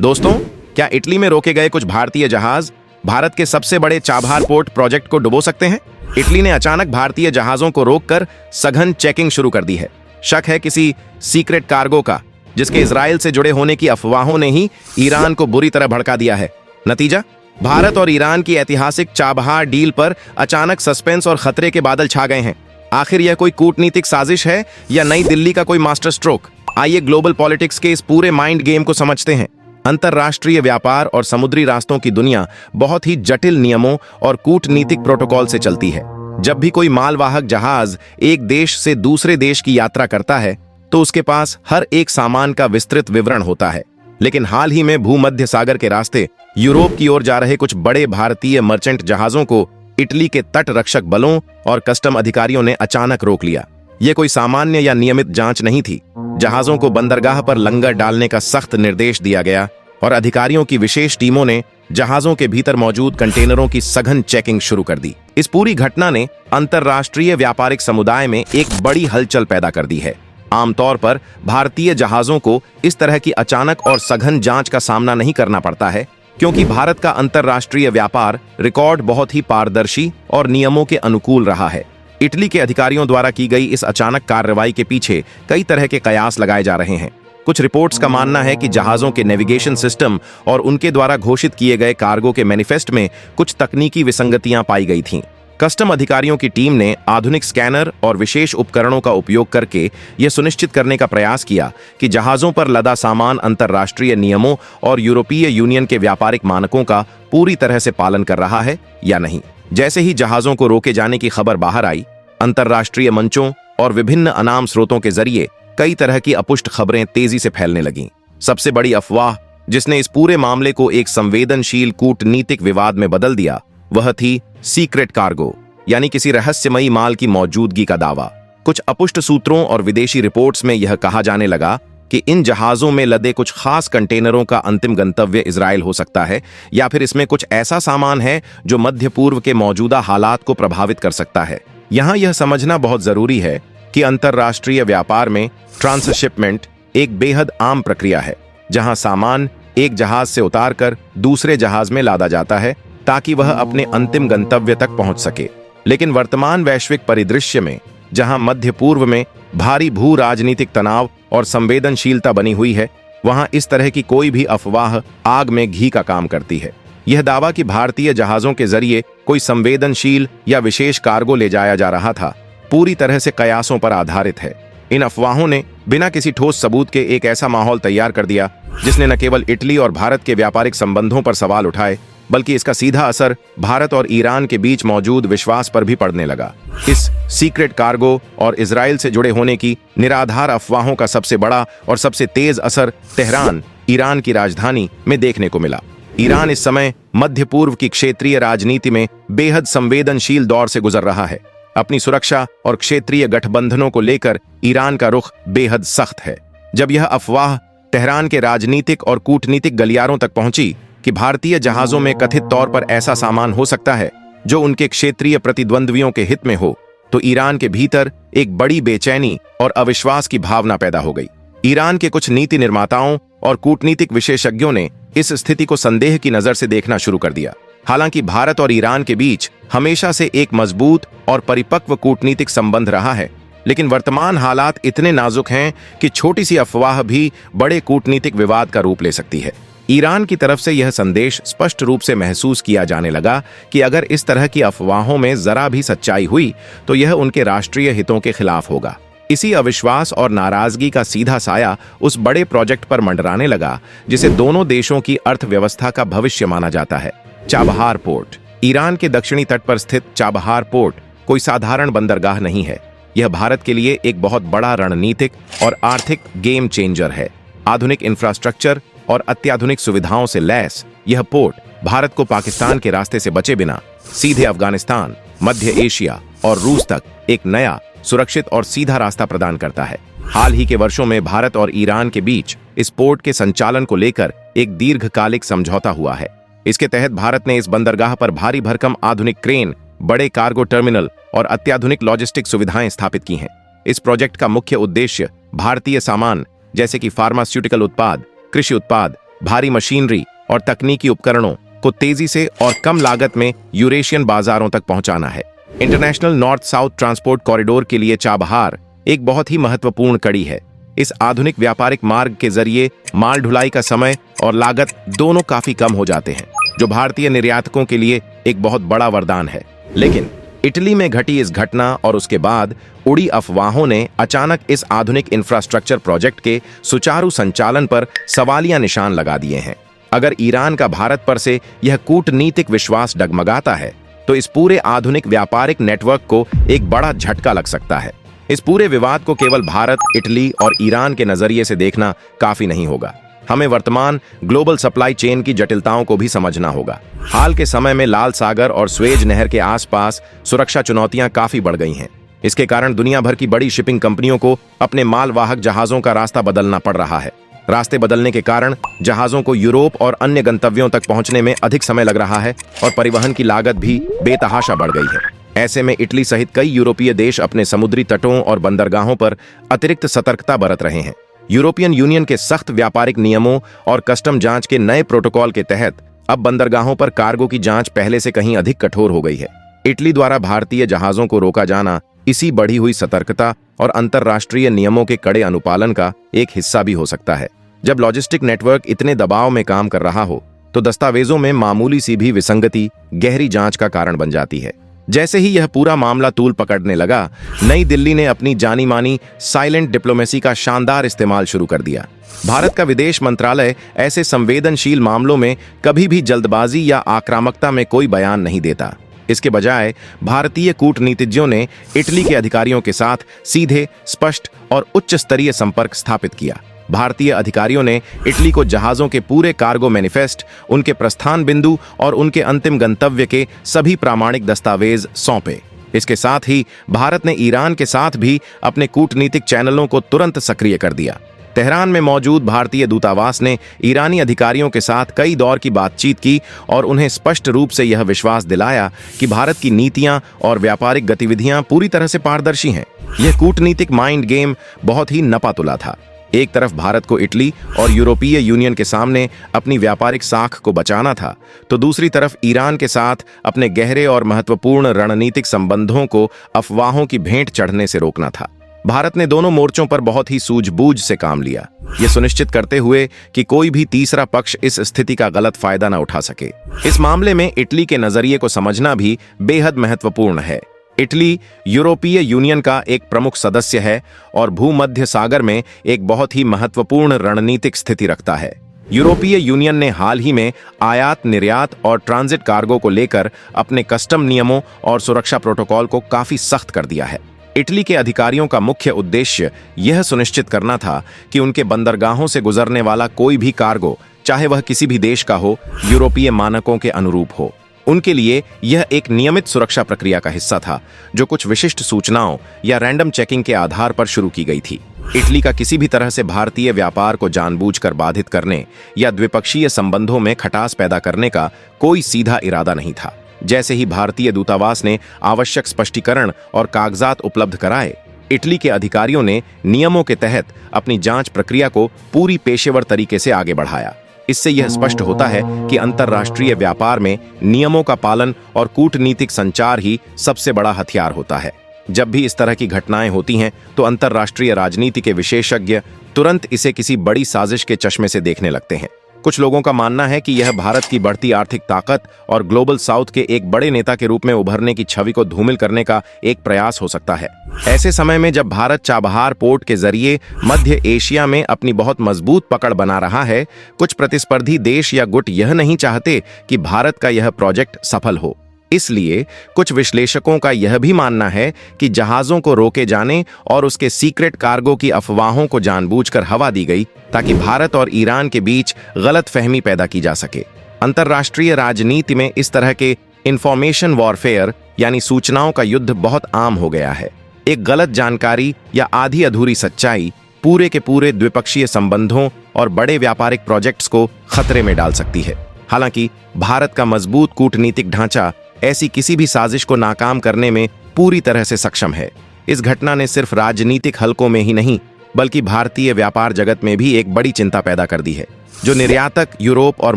दोस्तों, क्या इटली में रोके गए कुछ भारतीय जहाज भारत के सबसे बड़े चाबहार पोर्ट प्रोजेक्ट को डुबो सकते हैं? इटली ने अचानक भारतीय जहाजों को रोककर सघन चेकिंग शुरू कर दी है। शक है किसी सीक्रेट कार्गो का, जिसके इजराइल से जुड़े होने की अफवाहों ने ही ईरान को बुरी तरह भड़का दिया है। नतीजा, भारत और ईरान की ऐतिहासिक चाबहार डील पर अचानक सस्पेंस और खतरे के बादल छा गए हैं। आखिर यह कोई कूटनीतिक साजिश है या नई दिल्ली का कोई मास्टर स्ट्रोक? आइए ग्लोबल पॉलिटिक्स के इस पूरे माइंड गेम को समझते हैं। अंतरराष्ट्रीय व्यापार और समुद्री रास्तों की दुनिया बहुत ही जटिल नियमों और कूटनीतिक प्रोटोकॉल से चलती है। जब भी कोई मालवाहक जहाज एक देश से दूसरे देश की यात्रा करता है, तो उसके पास हर एक सामान का विस्तृत विवरण होता है। लेकिन हाल ही में भूमध्य सागर के रास्ते यूरोप की ओर जा रहे कुछ बड़े भारतीय मर्चेंट जहाजों को इटली के तट रक्षक बलों और कस्टम अधिकारियों ने अचानक रोक लिया। यह कोई सामान्य या नियमित जांच नहीं थी। जहाजों को बंदरगाह पर लंगर डालने का सख्त निर्देश दिया गया और अधिकारियों की विशेष टीमों ने जहाजों के भीतर मौजूद कंटेनरों की सघन चेकिंग शुरू कर दी। इस पूरी घटना ने अंतरराष्ट्रीय व्यापारिक समुदाय में एक बड़ी हलचल पैदा कर दी है। आमतौर पर भारतीय जहाजों को इस तरह की अचानक और सघन जांच का सामना नहीं करना पड़ता है, क्योंकि भारत का अंतरराष्ट्रीय व्यापार रिकॉर्ड बहुत ही पारदर्शी और नियमों के अनुकूल रहा है। इटली के अधिकारियों द्वारा की गई इस अचानक कार्रवाई के पीछे कई तरह के कयास लगाए जा रहे हैं। कुछ रिपोर्ट्स का मानना है कि जहाजों के नेविगेशन सिस्टम और उनके द्वारा घोषित किए गए कार्गो के मैनिफेस्ट में कुछ तकनीकी विसंगतियां पाई गई थीं। कस्टम अधिकारियों की टीम ने आधुनिक स्कैनर और विशेष उपकरणों का उपयोग करके यह सुनिश्चित करने का प्रयास किया कि जहाजों पर लदा सामान अंतरराष्ट्रीय नियमों और यूरोपीय यूनियन के व्यापारिक मानकों का पूरी तरह से पालन कर रहा है या नहीं। जैसे ही जहाजों को रोके जाने की खबर बाहर आई, अंतरराष्ट्रीय मंचों और विभिन्न अनाम स्रोतों के जरिए कई तरह की अपुष्ट खबरें तेजी से फैलने लगीं। सबसे बड़ी अफवाह जिसने इस पूरे मामले को एक संवेदनशील कूटनीतिक विवाद में बदल दिया, वह थी सीक्रेट कार्गो, यानी किसी रहस्यमयी माल की मौजूदगी का दावा। कुछ अपुष्ट सूत्रों और विदेशी रिपोर्ट्स में यह कहा जाने लगा कि इन जहाजों में लदे कुछ खास कंटेनरों का अंतिम गंतव्य इजराइल हो सकता है, या फिर इसमें कुछ ऐसा सामान है जो मध्य पूर्व के मौजूदा हालात को प्रभावित कर सकता है। यहाँ यह समझना बहुत जरूरी है कि अंतरराष्ट्रीय व्यापार में ट्रांसशिपमेंट एक बेहद आम प्रक्रिया है, जहां सामान एक जहाज से उतारकर दूसरे जहाज में लादा जाता है ताकि वह अपने अंतिम गंतव्य तक पहुंच सके। लेकिन वर्तमान वैश्विक परिदृश्य में, जहां मध्य पूर्व में भारी भू राजनीतिक तनाव और संवेदनशीलता बनी हुई है, वहां इस तरह की कोई भी अफवाह आग में घी का काम करती है। यह दावा कि भारतीय जहाजों के जरिए कोई संवेदनशील या विशेष कार्गो ले जाया जा रहा था, पूरी तरह से कयासों पर आधारित है। इन अफवाहों ने बिना किसी ठोस सबूत के एक ऐसा माहौल तैयार कर दिया जिसने न केवल इटली और भारत के व्यापारिक संबंधों पर सवाल उठाए, बल्कि इसका सीधा असर भारत और ईरान के बीच मौजूद विश्वास पर भी पड़ने लगा। इस सीक्रेट कार्गो और इजराइल से जुड़े होने की निराधार अफवाहों का सबसे बड़ा और सबसे तेज असर तेहरान, ईरान की राजधानी में देखने को मिला। ईरान इस समय मध्य पूर्व की क्षेत्रीय राजनीति में बेहद संवेदनशील दौर से गुजर रहा है। अपनी सुरक्षा और क्षेत्रीय गठबंधनों को लेकर ईरान का रुख बेहद सख्त है। जब यह अफवाह तेहरान के राजनीतिक और कूटनीतिक गलियारों तक पहुंची कि भारतीय जहाजों में कथित तौर पर ऐसा सामान हो सकता है जो उनके क्षेत्रीय प्रतिद्वंद्वियों के हित में हो, तो ईरान के भीतर एक बड़ी बेचैनी और अविश्वास की भावना पैदा हो गई। ईरान के कुछ नीति निर्माताओं और कूटनीतिक विशेषज्ञों ने इस स्थिति को संदेह की नजर से देखना शुरू कर दिया। हालांकि भारत और ईरान के बीच हमेशा से एक मजबूत और परिपक्व कूटनीतिक संबंध रहा है, लेकिन वर्तमान हालात इतने नाजुक हैं कि छोटी सी अफवाह भी बड़े कूटनीतिक विवाद का रूप ले सकती है। ईरान की तरफ से यह संदेश स्पष्ट रूप से महसूस किया जाने लगा कि अगर इस तरह की अफवाहों में जरा भी सच्चाई हुई, तो यह उनके राष्ट्रीय हितों के खिलाफ होगा। इसी अविश्वास और नाराजगी का सीधा साया उस बड़े प्रोजेक्ट पर मंडराने लगा जिसे दोनों देशों की अर्थव्यवस्था का भविष्य माना जाता है। Chabahar port. ईरान के दक्षिणी तट पर स्थित चाबहार पोर्ट कोई साधारण बंदरगाह नहीं है। यह भारत के लिए एक बहुत बड़ा रणनीतिक और आर्थिक गेम चेंजर है। आधुनिक इंफ्रास्ट्रक्चर और अत्याधुनिक सुविधाओं से लैस यह पोर्ट भारत को पाकिस्तान के रास्ते से बचे बिना सीधे अफगानिस्तान, मध्य एशिया और रूस तक एक नया, सुरक्षित और सीधा रास्ता प्रदान करता है। हाल ही के वर्षों में भारत और ईरान के बीच इस पोर्ट के संचालन को लेकर एक दीर्घकालिक समझौता हुआ है। इसके तहत भारत ने इस बंदरगाह पर भारी भरकम आधुनिक क्रेन, बड़े कार्गो टर्मिनल और अत्याधुनिक लॉजिस्टिक सुविधाएं स्थापित की हैं। इस प्रोजेक्ट का मुख्य उद्देश्य भारतीय सामान जैसे कि फार्मास्यूटिकल उत्पाद, कृषि उत्पाद, भारी मशीनरी और तकनीकी उपकरणों को तेजी से और कम लागत में यूरेशियन बाजारों तक पहुंचाना है। International north south transport corridor के लिए चाबहार एक बहुत ही महत्वपूर्ण कड़ी है। इस आधुनिक व्यापारिक मार्ग के जरिए माल ढुलाई का समय और लागत दोनों काफी कम हो जाते हैं, जो भारतीय निर्यातकों के लिए एक बहुत बड़ा वरदान है। लेकिन इटली में घटी इस घटना और उसके बाद उड़ी अफवाहों ने अचानक इस आधुनिक इंफ्रास्ट्रक्चर प्रोजेक्ट के सुचारू संचालन पर सवालिया निशान लगा दिए हैं। अगर ईरान का भारत पर से यह कूटनीतिक विश्वास डगमगाता है तो इस पूरे आधुनिक व्यापारिक नेटवर्क को एक बड़ा झटका लग सकता है। इस पूरे विवाद को केवल भारत, इटली और ईरान के नजरिए से देखना काफी नहीं होगा। हमें वर्तमान ग्लोबल सप्लाई चेन की जटिलताओं को भी समझना होगा। हाल के समय में लाल सागर और स्वेज नहर के आसपास सुरक्षा चुनौतियां काफी बढ़ गई हैं। इसके कारण दुनिया भर की बड़ी शिपिंग कंपनियों को अपने मालवाहक जहाजों का रास्ता बदलना पड़ रहा है। रास्ते बदलने के कारण जहाजों को यूरोप और अन्य गंतव्यों तक पहुंचने में अधिक समय लग रहा है और परिवहन की लागत भी बेतहाशा बढ़ गई है। ऐसे में इटली सहित कई यूरोपीय देश अपने समुद्री तटों और बंदरगाहों पर अतिरिक्त सतर्कता बरत रहे हैं। यूरोपियन यूनियन के सख्त व्यापारिक नियमों और कस्टम जांच के नए प्रोटोकॉल के तहत अब बंदरगाहों पर कार्गो की जांच पहले से कहीं अधिक कठोर हो गई है। इटली द्वारा भारतीय जहाजों को रोका जाना इसी बढ़ी हुई सतर्कता और अंतर्राष्ट्रीय नियमों के कड़े अनुपालन का एक हिस्सा भी हो सकता है। जब लॉजिस्टिक नेटवर्क इतने दबाव में काम कर रहा हो तो दस्तावेजों में मामूली सी भी विसंगति गहरी जांच का कारण बन जाती है। जैसे ही यह पूरा मामला तूल पकड़ने लगा, नई दिल्ली ने अपनी जानी मानी साइलेंट डिप्लोमेसी का शानदार इस्तेमाल शुरू कर दिया। भारत का विदेश मंत्रालय ऐसे संवेदनशील मामलों में कभी भी जल्दबाजी या आक्रामकता में कोई बयान नहीं देता। इसके बजाय भारतीय कूटनीतिज्ञों ने इटली के अधिकारियों के साथ सीधे, स्पष्ट और उच्च स्तरीय संपर्क स्थापित किया। भारतीय अधिकारियों ने इटली को जहाजों के पूरे कार्गो मैनिफेस्ट, उनके प्रस्थान बिंदु और उनके अंतिम गंतव्य के सभी प्रामाणिक दस्तावेज सौंपे। इसके साथ ही भारत ने ईरान के साथ भी अपने कूटनीतिक चैनलों को तुरंत सक्रिय कर दिया। तेहरान में मौजूद भारतीय दूतावास ने ईरानी अधिकारियों के साथ कई दौर की बातचीत की और उन्हें स्पष्ट रूप से यह विश्वास दिलाया कि भारत की नीतियां और व्यापारिक गतिविधियां पूरी तरह से पारदर्शी हैं। यह कूटनीतिक माइंड गेम बहुत ही नपातुला था। एक तरफ भारत को इटली और यूरोपीय यूनियन के सामने अपनी व्यापारिक साख को बचाना था, तो दूसरी तरफ ईरान के साथ अपने गहरे और महत्वपूर्ण रणनीतिक संबंधों को अफवाहों की भेंट चढ़ने से रोकना था। भारत ने दोनों मोर्चों पर बहुत ही सूझबूझ से काम लिया, ये सुनिश्चित करते हुए कि कोई भी तीसरा पक्ष इस स्थिति का गलत फायदा न उठा सके। इस मामले में इटली के नजरिए को समझना भी बेहद महत्वपूर्ण है। इटली यूरोपीय यूनियन का एक प्रमुख सदस्य है और भूमध्य सागर में एक बहुत ही महत्वपूर्ण रणनीतिक स्थिति रखता है। यूरोपीय यूनियन ने हाल ही में आयात, निर्यात और ट्रांजिट कार्गो को लेकर अपने कस्टम नियमों और सुरक्षा प्रोटोकॉल को काफी सख्त कर दिया है। इटली के अधिकारियों का मुख्य उद्देश्य यह सुनिश्चित करना था कि उनके बंदरगाहों से गुजरने वाला कोई भी कार्गो, चाहे वह किसी भी देश का हो, यूरोपीय मानकों के अनुरूप हो। उनके लिए यह एक नियमित सुरक्षा प्रक्रिया का हिस्सा था, जो कुछ विशिष्ट सूचनाओं या रैंडम चेकिंग के आधार पर शुरू की गई थी। इटली का किसी भी तरह से भारतीय व्यापार को जानबूझकर बाधित करने या द्विपक्षीय संबंधों में खटास पैदा करने का कोई सीधा इरादा नहीं था। जैसे ही भारतीय दूतावास ने आवश्यक स्पष्टीकरण और कागजात उपलब्ध कराए, इटली के अधिकारियों ने नियमों के तहत अपनी जांच प्रक्रिया को पूरी पेशेवर तरीके से आगे बढ़ाया। इससे यह स्पष्ट होता है कि अंतर्राष्ट्रीय व्यापार में नियमों का पालन और कूटनीतिक संचार ही सबसे बड़ा हथियार होता है। जब भी इस तरह की घटनाएं होती हैं, तो अंतर्राष्ट्रीय राजनीति के विशेषज्ञ तुरंत इसे किसी बड़ी साजिश के चश्मे से देखने लगते हैं। कुछ लोगों का मानना है कि यह भारत की बढ़ती आर्थिक ताकत और ग्लोबल साउथ के एक बड़े नेता के रूप में उभरने की छवि को धूमिल करने का एक प्रयास हो सकता है। ऐसे समय में जब भारत चाबहार पोर्ट के जरिए मध्य एशिया में अपनी बहुत मजबूत पकड़ बना रहा है, कुछ प्रतिस्पर्धी देश या गुट यह नहीं चाहते कि भारत का यह प्रोजेक्ट सफल हो। इसलिए कुछ विश्लेषकों का यह भी मानना है कि जहाजों को रोके जाने और उसके सीक्रेट कार्गो की अफवाहों को जानबूझकर हवा दी गई, ताकि भारत और ईरान के बीच गलतफहमी पैदा की जा सके। अंतर्राष्ट्रीय राजनीति में इस तरह के इंफॉर्मेशन वॉरफेयर यानी सूचनाओं का युद्ध बहुत आम हो गया है। एक गलत जानकारी या आधी अधूरी सच्चाई पूरे के पूरे द्विपक्षीय संबंधों और बड़े व्यापारिक प्रोजेक्ट्स को खतरे में डाल सकती है। हालांकि भारत का मजबूत कूटनीतिक ढांचा ऐसी किसी भी साजिश को नाकाम करने में पूरी तरह से सक्षम है। इस घटना ने सिर्फ राजनीतिक हलकों में ही नहीं, बल्कि भारतीय व्यापार जगत में भी एक बड़ी चिंता पैदा कर दी है। जो निर्यातक यूरोप और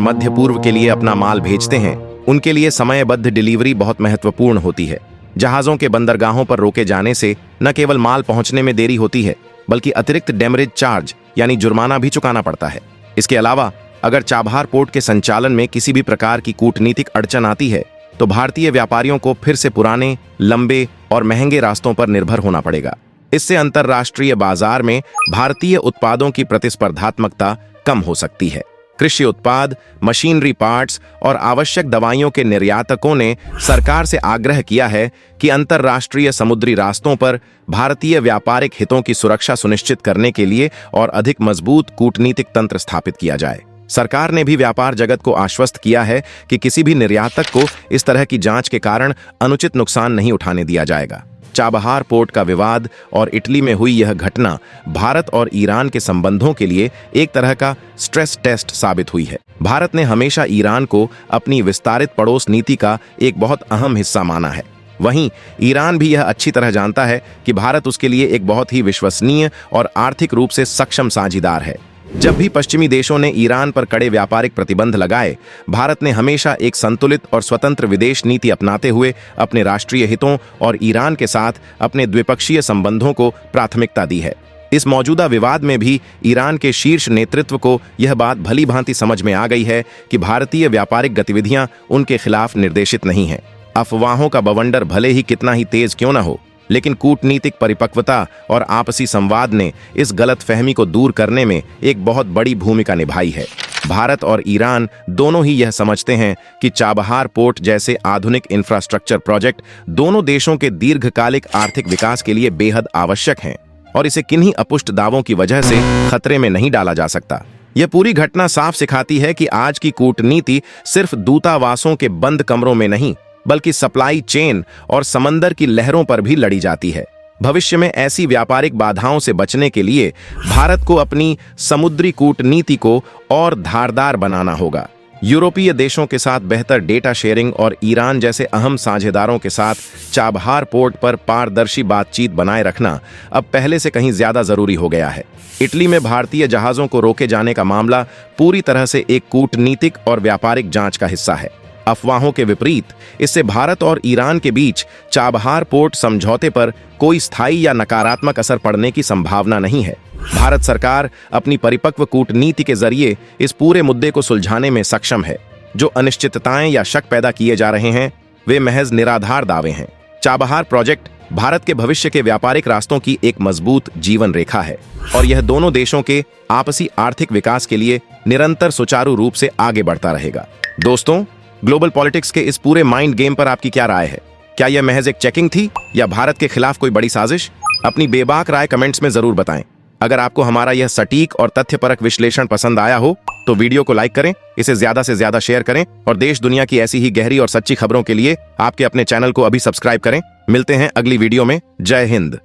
मध्य पूर्व के लिए अपना माल भेजते हैं, उनके लिए समयबद्ध डिलीवरी बहुत महत्वपूर्ण होती है। जहाजों के बंदरगाहों पर रोके जाने से न केवल माल पहुंचने में देरी होती है, बल्कि अतिरिक्त डेमरेज चार्ज यानी जुर्माना भी चुकाना पड़ता है। इसके अलावा अगर चाबहार पोर्ट के संचालन में किसी भी प्रकार की कूटनीतिक अड़चन आती है, तो भारतीय व्यापारियों को फिर से पुराने, लंबे और महंगे रास्तों पर निर्भर होना पड़ेगा। इससे अंतर्राष्ट्रीय बाजार में भारतीय उत्पादों की प्रतिस्पर्धात्मकता कम हो सकती है। कृषि उत्पाद, मशीनरी पार्ट्स और आवश्यक दवाइयों के निर्यातकों ने सरकार से आग्रह किया है कि अंतर्राष्ट्रीय समुद्री रास्तों पर भारतीय व्यापारिक हितों की सुरक्षा सुनिश्चित करने के लिए और अधिक मजबूत कूटनीतिक तंत्र स्थापित किया जाए। सरकार ने भी व्यापार जगत को आश्वस्त किया है कि किसी भी निर्यातक को इस तरह की जांच के कारण अनुचित नुकसान नहीं उठाने दिया जाएगा। चाबहार पोर्ट का विवाद और इटली में हुई यह घटना भारत और ईरान के संबंधों के लिए एक तरह का स्ट्रेस टेस्ट साबित हुई है। भारत ने हमेशा ईरान को अपनी विस्तारित पड़ोस नीति का एक बहुत अहम हिस्सा माना है। वहीं ईरान भी यह अच्छी तरह जानता है कि भारत उसके लिए एक बहुत ही विश्वसनीय और आर्थिक रूप से सक्षम साझीदार है। जब भी पश्चिमी देशों ने ईरान पर कड़े व्यापारिक प्रतिबंध लगाए, भारत ने हमेशा एक संतुलित और स्वतंत्र विदेश नीति अपनाते हुए अपने राष्ट्रीय हितों और ईरान के साथ अपने द्विपक्षीय संबंधों को प्राथमिकता दी है। इस मौजूदा विवाद में भी ईरान के शीर्ष नेतृत्व को यह बात भली भांति समझ में आ गई है कि भारतीय व्यापारिक गतिविधियां उनके खिलाफ निर्देशित नहीं हैं। अफवाहों का बवंडर भले ही कितना ही तेज क्यों न हो, लेकिन कूटनीतिक परिपक्वता और आपसी संवाद ने इस गलतफहमी को दूर करने में एक बहुत बड़ी भूमिका निभाई है। भारत और ईरान दोनों ही यह समझते हैं कि चाबहार पोर्ट जैसे आधुनिक इंफ्रास्ट्रक्चर प्रोजेक्ट दोनों देशों के दीर्घकालिक आर्थिक विकास के लिए बेहद आवश्यक हैं और इसे किन्हीं अपुष्ट दावों की वजह से खतरे में नहीं डाला जा सकता। यह पूरी घटना साफ सिखाती है कि आज की कूटनीति सिर्फ दूतावासों के बंद कमरों में नहीं, बल्कि सप्लाई चेन और समंदर की लहरों पर भी लड़ी जाती है। भविष्य में ऐसी व्यापारिक बाधाओं से बचने के लिए भारत को अपनी समुद्री कूटनीति को और धारदार बनाना होगा। यूरोपीय देशों के साथ बेहतर डेटा शेयरिंग और ईरान जैसे अहम साझेदारों के साथ चाबहार पोर्ट पर पारदर्शी बातचीत बनाए रखना अब पहले से कहीं ज्यादा जरूरी हो गया है। इटली में भारतीय जहाजों को रोके जाने का मामला पूरी तरह से एक कूटनीतिक और व्यापारिक जांच का हिस्सा है। अफवाहों के विपरीत इससे भारत और ईरान के बीच चाबहार पोर्ट समझौते पर कोई स्थायी या नकारात्मक असर पड़ने की संभावना नहीं है। भारत सरकार अपनी परिपक्व कूटनीति के जरिए इस पूरे मुद्दे को सुलझाने में सक्षम है। जो अनिश्चितताएं या शक पैदा किए जा रहे हैं, वे महज निराधार दावे हैं। चाबहार प्रोजेक्ट भारत के भविष्य के व्यापारिक रास्तों की एक मजबूत जीवन रेखा है और यह दोनों देशों के आपसी आर्थिक विकास के लिए निरंतर सुचारू रूप से आगे बढ़ता रहेगा। दोस्तों, ग्लोबल पॉलिटिक्स के इस पूरे माइंड गेम पर आपकी क्या राय है? क्या यह महज एक चेकिंग थी या भारत के खिलाफ कोई बड़ी साजिश? अपनी बेबाक राय कमेंट्स में जरूर बताएं। अगर आपको हमारा यह सटीक और तथ्यपरक विश्लेषण पसंद आया हो तो वीडियो को लाइक करें, इसे ज्यादा से ज्यादा शेयर करें और देश दुनिया की ऐसी ही गहरी और सच्ची खबरों के लिए आपके अपने चैनल को अभी सब्सक्राइब करें। मिलते हैं अगली वीडियो में। जय हिंद।